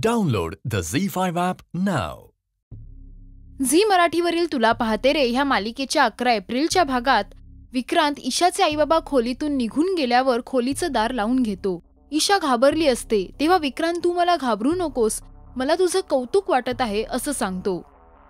Download the ZEE5 app now. Zee मराठीवरील तुला पाहते रे ह्या मालिकेच्या 11 एप्रिलच्या भागात विक्रांत ईशाचे आईबाबा खोलीतून निघून गेल्यावर खोलीचं दार लावून घेतो. ईशा घाबरली असते तेव्हा विक्रांत तू मला घाबरू नकोस, मला तुझं कौतुक वाटत आहे असं सांगतो.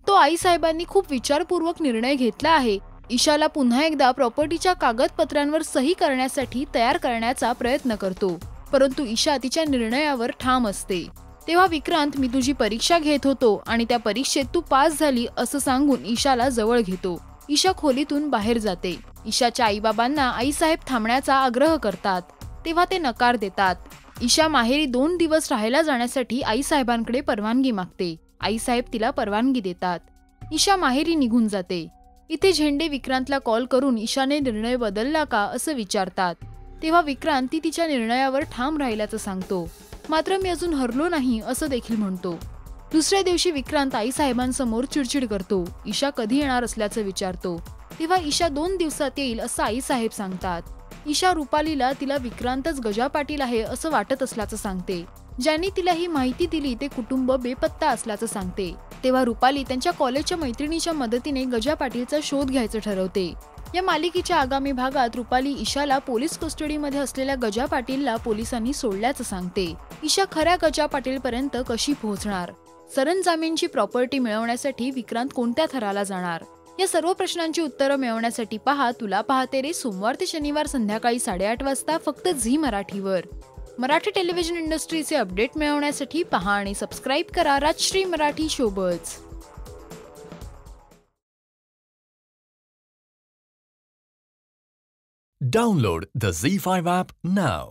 तो आईसाहेबांनी खूप विचारपूर्वक निर्णय घेतला आहे. ईशाला पुन्हा एकदा प्रॉपर्टीच्या कागदपत्रांवर सही करण्यासाठी तयार करण्याचा प्रयत्न करतो, परंतु ईशा तिच्या निर्णयावर ठाम असते. तेव्हा विक्रांत मी तुझी परीक्षा घेत होतो आणि त्या परीक्षेत तू पास झाली असं सांगून ईशाला जवळ घेतो. ईशा खोलीतून बाहेर जाते. ईशाच्या आईबाबांना आईसाहेब थांबण्याचा आग्रह करतात तेव्हा ते नकार देतात. ईशा माहेरी 2 दिवस राहायला जाण्यासाठी आईसाहेबांकडे परवानगी मागते. आईसाहेब तिला परवानगी देतात. ईशा माहेरी निघून जाते. इथे झेंडे विक्रांतला कॉल करून ईशाने निर्णय बदलला का असं विचारतात. तेव्हा विक्रांत ती तिच्या निर्णयावर ठाम राहिल्याचं सांगतो, मात्र मी अजून हरलो नाही असं देखील म्हणतो. दुसऱ्या दिवशी विक्रांत आईसाहेबांसमोर चिडचिड करतो. ईशा कधी येणार असल्याचं विचारतो. तेव्हा ईशा 2 दिवसात येईल असं आईसाहेब सांगतात. ईशा रुपालीला तिला विक्रांतच गजा पाटील आहे असं वाटत असल्याचं सांगते. ज्यांनी तिला ही माहिती दिली ते कुटुंब बेपत्ता असल्याचं सांगते. तेव्हा रुपाली त्यांच्या कॉलेजच्या मैत्रिणीच्या मदतीने गजा पाटीलचा शोध घ्यायचं ठरवते. या मालिकेच्या आगामी भागात रुपाली ईशाला पोलीस कस्टडीमध्ये असलेल्या गजा पाटीलला पोलिसांनी सोडल्याचं सांगते. ईशा खऱ्या गजा पाटील पर्यंत कशी पोहोचणार? सरंजामींची प्रॉपर्टी मिळवण्यासाठी विक्रांत कोणत्या थराला जाणार? या सर्व प्रश्नांची उत्तरं मिळवण्यासाठी पहा तुला पाहते रे सोमवार ते शनिवार संध्याकाळी 8:30 वाजता फक्त झी मराठीवर. मराठी टेलिव्हिजन इंडस्ट्रीचे अपडेट मिळवण्यासाठी पहा आणि सबस्क्राईब करा Rajshri Marathi ShowBuzz. Download the ZEE5 app now.